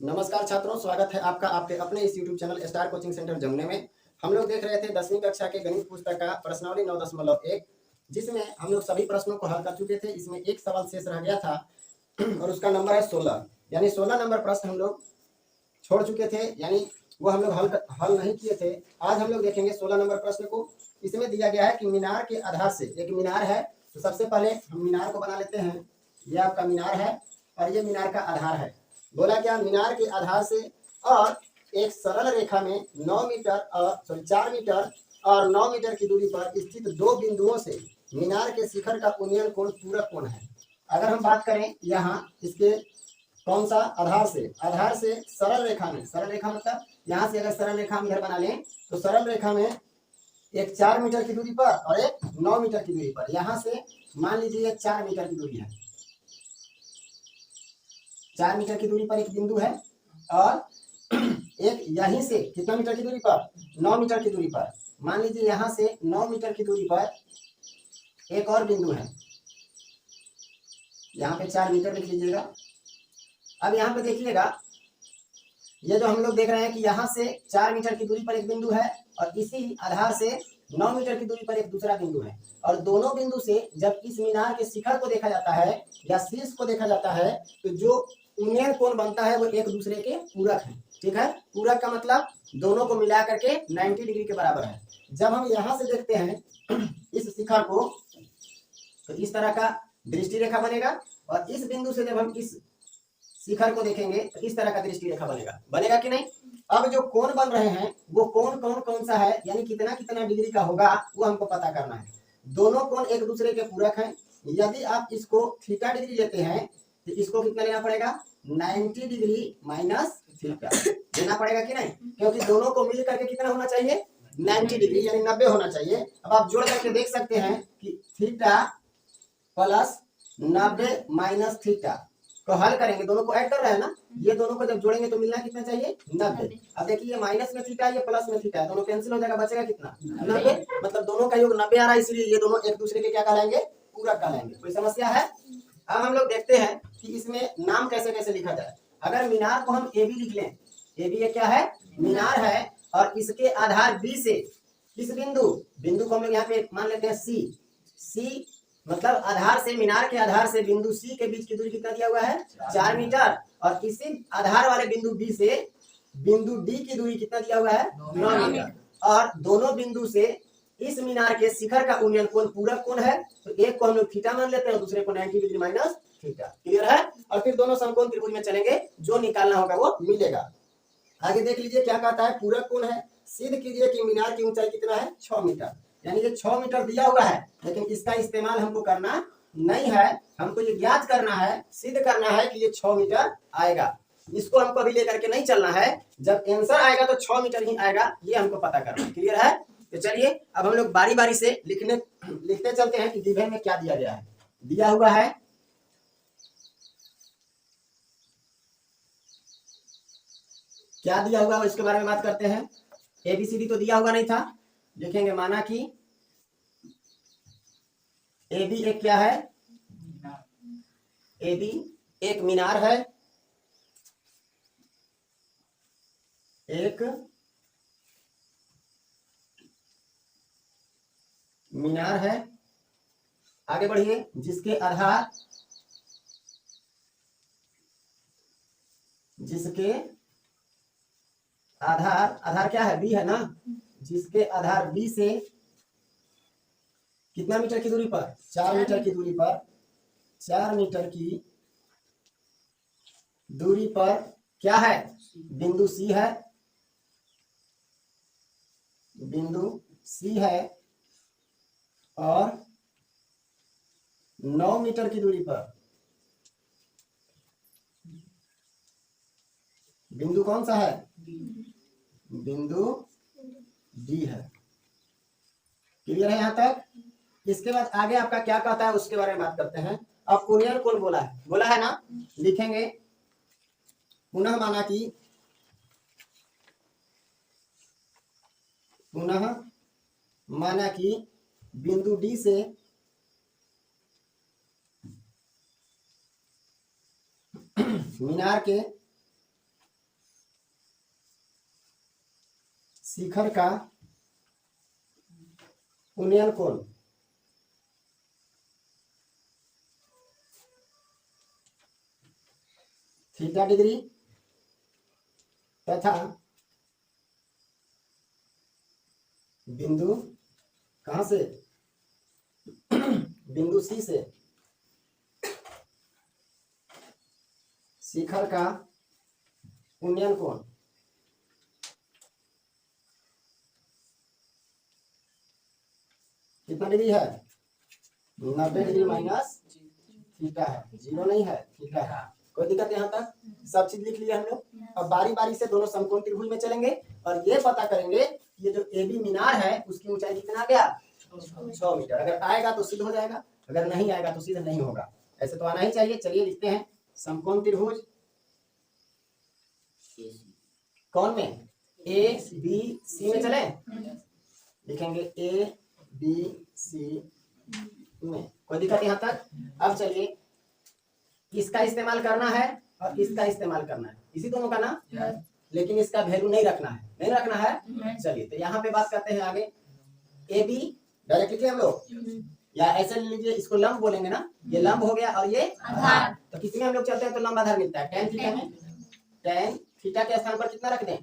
नमस्कार छात्रों, स्वागत है आपका आपके अपने इस YouTube channel star coaching centre जमने में। हम लोग देख रहे थे 10वीं कक्षा के गणित पुस्तक का प्रश्नावली 9.1, जिसमें हम लोग सभी प्रश्नों को हल कर चुके थे। इसमें एक सवाल शेष रह गया था और उसका नंबर है 16, यानी 16 नंबर प्रश्न हम लोग छोड़ चुके थे, यानी वो हम लोग हल नहीं किए थे। आज हम लोग देखेंगे 16 नंबर प्रश्न को। इसमें दिया गया है कि मीनार के आधार से, एक मीनार है तो सबसे पहले हम मीनार को बना लेते हैं। ये आपका मीनार है और ये मीनार का आधार है। बोला क्या, मीनार के आधार से और एक सरल रेखा में 9 मीटर और 4 मीटर और 9 मीटर की दूरी पर स्थित दो बिंदुओं से मीनार के शिखर का उन्नयन कोण पूरक कोण है। अगर हम बात करें यहाँ इसके कौन सा आधार से सरल रेखा में, सरल रेखा मतलब यहाँ से अगर सरल रेखा हम इधर बना लें तो सरल रेखा में एक 4 मीटर की दूरी पर और एक 9 मीटर की दूरी पर, यहाँ से मान लीजिए 4 मीटर की दूरी है, 4 मीटर की दूरी पर एक बिंदु है और एक यहीं से कितना मीटर की दूरी पर, 9 मीटर की दूरी पर, मान लीजिए यहाँ से 9 मीटर की दूरी पर एक और बिंदु है। यहाँ पे 4 मीटर लिख लीजिएगा। अब यहाँ पे देखिएगा, ये जो हम लोग देख रहे हैं कि यहाँ से 4 मीटर की दूरी पर एक बिंदु है और इसी आधार से 9 मीटर की दूरी पर एक दूसरा बिंदु है, और दोनों बिंदु से जब इस मीनार के शिखर को देखा जाता है या शीर्ष को देखा जाता है तो जो उन्नयन कोण बनता है वो एक दूसरे के पूरक है। ठीक है, पूरक का मतलब दोनों को मिला करके 90 डिग्री के बराबर है। जब हम यहाँ से देखते हैं इस शिखर को तो इस तरह का दृष्टि रेखा बनेगा, और इस बिंदु से जब हम इस शिखर को देखेंगे तो इस तरह का दृष्टि रेखा बनेगा कि नहीं। अब जो कोण बन रहे हैं वो कोण कौन सा है, यानी कितना कितना डिग्री का होगा वो हमको पता करना है। दोनों कोण एक दूसरे के पूरक हैं। यदि आप इसको थीटा डिग्री लेते हैं तो इसको कितना लेना पड़ेगा, 90 डिग्री माइनस थीटा लेना पड़ेगा कि नहीं, क्योंकि दोनों को मिल करके कितना होना चाहिए, 90 डिग्री यानी 90 होना चाहिए। अब आप जोड़ करके देख सकते हैं कि थीटा प्लस 90 माइनस थीटा को हल करेंगे, दोनों को ऐड कर रहे हैं ना, ये दोनों को जब जोड़ेंगे तो मिलना कितना चाहिए, 90। अब देखिए ये माइनस में थीटा है, ये प्लस में थीटा है, दोनों कैंसिल हो जाएगा, बचेगा कितना, 90। मतलब दोनों का योग 90 आ रहा है, इसलिए ये दोनों एक दूसरे के क्या कहलाएंगे, पूरक कहलाएंगे। कोई समस्या है? अब हम लोग देखते हैं कि इसमें नाम कैसे कैसे लिखा जाए। अगर मीनार को हम ए बी लिख लें, ए बी ये क्या है, मीनार है, और इसके आधार बी से इस बिंदु को हम लोग यहाँ पे मान लेते हैं सी, मतलब आधार से, मीनार के आधार से बिंदु सी के बीच की दूरी कितना दिया हुआ है, 4 मीटर, और इसी आधार वाले बिंदु बी से बिंदु डी की दूरी कितना दिया हुआ है, 9 मीटर, और दोनों बिंदु से इस मीनार के शिखर का उन्नयन कोण पूरक कोण है, तो एक को हम लोग थीटा मान लेते हैं और दूसरे को 90 डिग्री माइनस थीटा। क्लियर है? और फिर दोनों समकोण त्रिभुज में चलेंगे, जो निकालना होगा वो मिलेगा। आगे देख लीजिए क्या कहता है, पूरक कोण है, सिद्ध कीजिए कि मीनार की ऊंचाई कितना है, 6 मीटर, यानी ये 6 मीटर दिया हुआ है, लेकिन इसका इस्तेमाल हमको करना नहीं है, हमको ये ज्ञात करना है, सिद्ध करना है कि ये 6 मीटर आएगा। इसको हमको अभी लेकर के नहीं चलना है, जब आंसर आएगा तो 6 मीटर ही आएगा, ये हमको पता करना है। क्लियर है? तो चलिए अब हम लोग बारी बारी से लिखते चलते हैं कि गिवन में क्या दिया गया है। दिया हुआ है क्या दिया हुआ है इसके बारे में बात करते हैं। एबीसीडी तो दिया हुआ नहीं था, लिखेंगे माना कि ए बी एक क्या है, ए बी एक मीनार है, एक मीनार है, आगे बढ़िए, जिसके आधार आधार क्या है, बी है ना, जिसके आधार बी से कितना मीटर की दूरी पर, 4 मीटर की दूरी पर, 4 मीटर की दूरी पर क्या है, बिंदु सी है, बिंदु सी है, और 9 मीटर की दूरी पर बिंदु कौन सा है, बिंदु डी है। क्लियर है यहाँ तक? इसके बाद आगे आपका क्या कहता है उसके बारे में बात करते हैं। अब उन्नयन कोण बोला है ना, लिखेंगे पुनः माना कि बिंदु डी से मीनार के शिखर का उन्नयन कोण थीटा डिग्री तथा बिंदु कहां से बिंदु सी से शिखर का उन्नयन कोण कितना डिग्री है 90 डिग्री माइनस थीटा है, जीरो नहीं है, थीटा है। कोई दिक्कत यहाँ तक? सब चीज लिख लिया हम लोग। अब बारी बारी से दोनों समकोण त्रिभुज में चलेंगे और ये पता करेंगे कि ये जो AB मीनार है उसकी ऊंचाई कितना आ गया 6 मीटर। अगर आएगा तो सिद्ध हो जाएगा, अगर नहीं आएगा तो सिद्ध नहीं होगा। ऐसे तो आना ही चाहिए। चलिए लिखते हैं समकोण त्रिभुज कौन में ABC में चले, लिखेंगे ABC में। कोई दिक्कत यहाँ तक? अब चलिए इसका इस्तेमाल करना है और इसका इस्तेमाल करना है, इसी दोनों का ना, लेकिन इसका वैल्यू नहीं रखना है, नहीं रखना है। चलिए तो यहाँ पे बात करते हैं आगे। AB डायरेक्ट लिखिए हम लोग, या ऐसे लीजिए, इसको लंब बोलेंगे ना, ये लंब हो गया और ये आधार। तो किसी में हम लोग चलते हैं तो लंब आधार मिलता है tan थीटा में। tan थीटा के स्थान पर कितना रख दें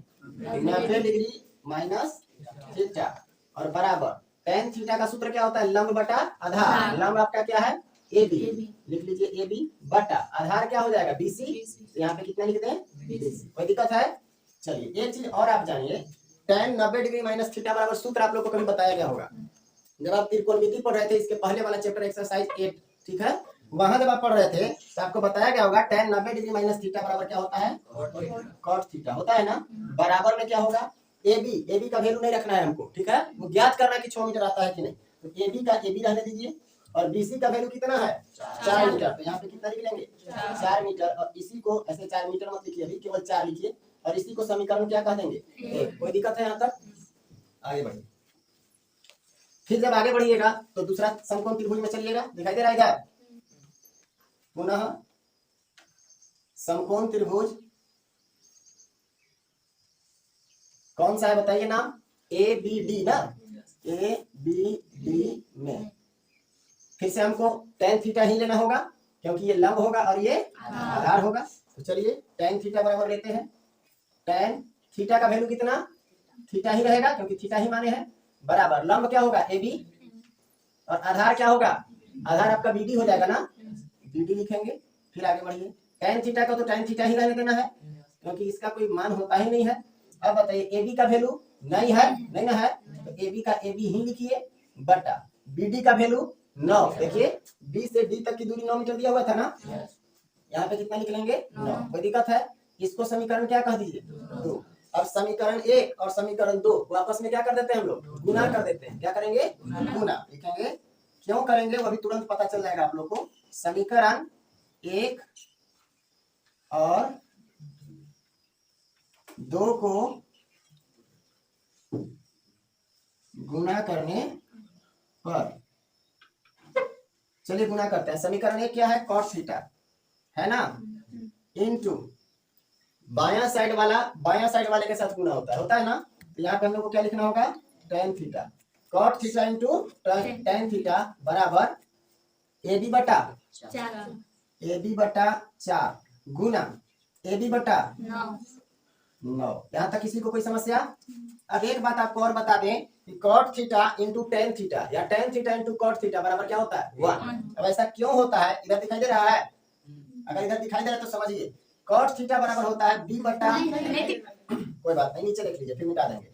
90 डिग्री माइनस थीटा और बराबर tan थीटा का सूत्र क्या होता है लंब बटा आधार। लंब आपका क्या है AB, लिख लीजिए AB बटा आधार क्या हो जाएगा BC। यहाँ पे कितना लिख दें BC। कोई दिक्कत है? चलिए एक चीज और आप जानिए, tan 90 डिग्री माइनस थीटा बराबर सूत्र आप लोग को कभी बताया गया होगा जब आप त्रिकोणमिति पढ़ रहे थे, इसके पहले वाला चैप्टर एक्सरसाइज 8, ठीक है, वहां जब आप पढ़ रहे थे तो आपको बताया गया होगा tan 90 डिग्री माइनस थीटा बराबर क्या होता है cot थीटा होता है ना। बराबर में क्या होगा AB का वैल्यू नहीं रखना है हमको, ठीक है, वो ज्ञात करना है कि 6 मीटर आता है कि नहीं। तो AB का AB रहने दीजिए और BC का वैल्यू कितना है 4 मीटर। तो यहाँ पे कितना लिख लेंगे 4 मीटर और इसी को ऐसे 4 मीटर मत लिखिए, अभी केवल 4 लिखिए और इसी को समीकरण क्या कह देंगे 1। कोई दिक्कत है यहाँ तक? आगे बढ़िए। फिर जब आगे बढ़िएगा तो दूसरा समकोण त्रिभुज में चलिएगा, दिखाई दे रहा है इधर। पुनः समकोण त्रिभुज कौन सा है बताइए नाम, ABD ना, ABD में फिर से हमको tan थीटा ही लेना होगा क्योंकि ये लंब होगा और ये आधार होगा। तो चलिए tan थीटा बराबर लेते हैं, tan थीटा का वैल्यू कितना थीटा ही रहेगा क्योंकि थीटा ही माने हैं, बराबर लंब क्या होगा AB और आधार क्या होगा, आधार आपका BD हो जाएगा ना, BD लिखेंगे। फिर आगे बढ़िए, tan थीटा का तो tan थीटा ही रहने देना है क्योंकि इसका कोई मान होता ही नहीं है। अब बताइए AB का वैल्यू नहीं है, नहीं ना है, तो AB का AB ही लिखिए बटा BD का वैल्यू 9। देखिए B से D तक की दूरी 9 मीटर दिया हुआ था ना, यहाँ पे कितना लिख लेंगे 9। कोई दिक्कत है? इसको समीकरण क्या कह दीजिए 2। अब समीकरण 1 और समीकरण 2 को आपस में क्या कर देते हैं हम लोग गुना कर देते हैं। क्या करेंगे गुना, लिखेंगे क्यों करेंगे वो अभी तुरंत पता चल जाएगा आप लोग को। समीकरण 1 और 2 को गुना करने पर, चलिए गुना करते हैं। समीकरण 1 क्या है cot थीटा है ना, इनटू बायां साइड वाले के साथ गुना होता है ना। तो यहाँ पे हम लोग को क्या लिखना होगा tan theta, cot theta into tan theta बराबर AB बटा 4 गुना AB बटा 9। यहाँ तक किसी को कोई समस्या? अब एक बात आपको और बता दें कि cot theta into tan theta या tan theta into cot theta बराबर क्या होता है 1। अब ऐसा क्यों होता है, इधर दिखाई दे रहा है? अगर इधर दिखाई दे रहा है तो समझिए cot थीटा बराबर होता है B बटा, कोई बात नहीं नीचे देख लीजिए फिर मिटा देंगे।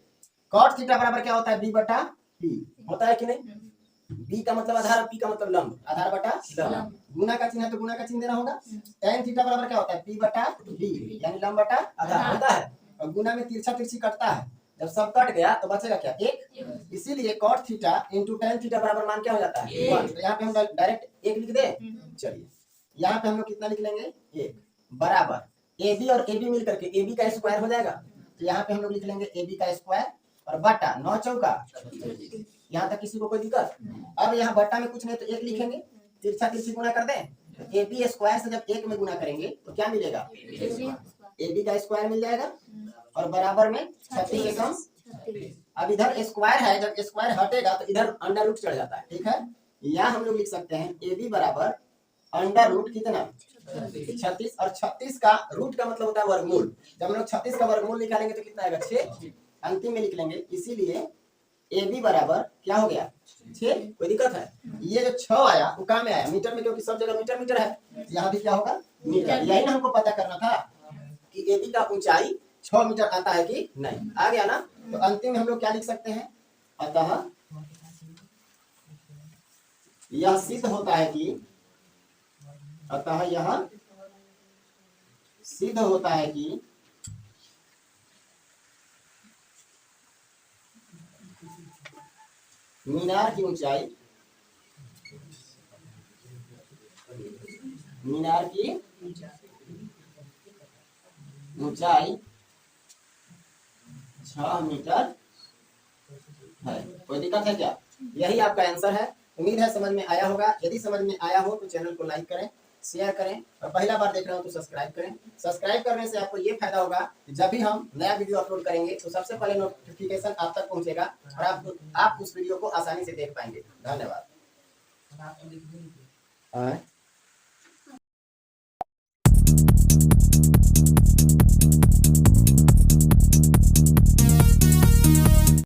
cot थीटा बराबर क्या होता है B बटा P, होता है कि नहीं? B का मतलब आधार, P का मतलब लंब, आधार बटा लंब। गुना का चिन्ह है तो गुना का चिन्ह देना होगा। tan थीटा बराबर क्या होता है P बटा D यानी लंब बटा आधार होता है। और गुना में तिरछा तिरछी कटता है, जब सब कट गया तो बचेगा क्या 1। इसीलिए cot theta into tan theta बराबर मान क्या हो जाता है 1। तो यहाँ पे हम डायरेक्ट 1 लिख दे। चलिए यहाँ पे हम लोग कितना लिख लेंगे 1 बराबर AB और AB मिल करके AB का स्क्वायर हो जाएगा। तो यहाँ पे हम लोग लिख लेंगे AB का स्क्वायर और बटा 9 चौका। यहाँ तक किसी को कोई दिक्कत? अब यहाँ बट्टा में कुछ नहीं तो 1 लिखेंगे, तिरछा तिरछी गुना कर दें। तो AB स्क्वायर से जब 1 में गुना करेंगे तो क्या मिलेगा AB का स्क्वायर मिल जाएगा और बराबर में 36 एकम अब इधर स्क्वायर है, जब स्क्वायर हटेगा तो इधर अंडर रूट चढ़ जाता है, ठीक है। यहाँ हम लोग लिख सकते हैं ए बी बराबर अंडर रूट कितना 36, और 36 का रूट का मतलब होता है वर्गमूल। जब हम लोग 36 का वर्गमूल निकालेंगे तो कितना आएगा 6, अंतिम में लिख लेंगे। इसीलिए ए बी बराबर क्या हो गया 6। कोई दिक्कत है? ये जो 6 आया वो कहाँ में आया मीटर में, क्योंकि सब जगह मीटर मीटर है, यहाँ भी क्या होगा मीटर। यही ना हमको पता करना था कि ए बी का ऊंचाई 6 मीटर आता है कि नहीं, आ गया ना। तो अंतिम में हम लोग क्या लिख सकते हैं, अतः यह सिद्ध होता है कि, अतः यह सिद्ध होता है कि मीनार की ऊंचाई 6 मीटर है। कोई दिक्कत है क्या? यही आपका आंसर है। उम्मीद है समझ में आया होगा। यदि समझ में आया हो तो चैनल को लाइक करें, शेयर करें, और पहला बार देख रहे हो तो सब्सक्राइब करें। सब्सक्राइब करने से आपको ये फायदा होगा कि जब भी हम नया वीडियो अपलोड करेंगे तो सबसे पहले नोटिफिकेशन आप तक पहुंचेगा और आप उस वीडियो को आसानी से देख पाएंगे। धन्यवाद।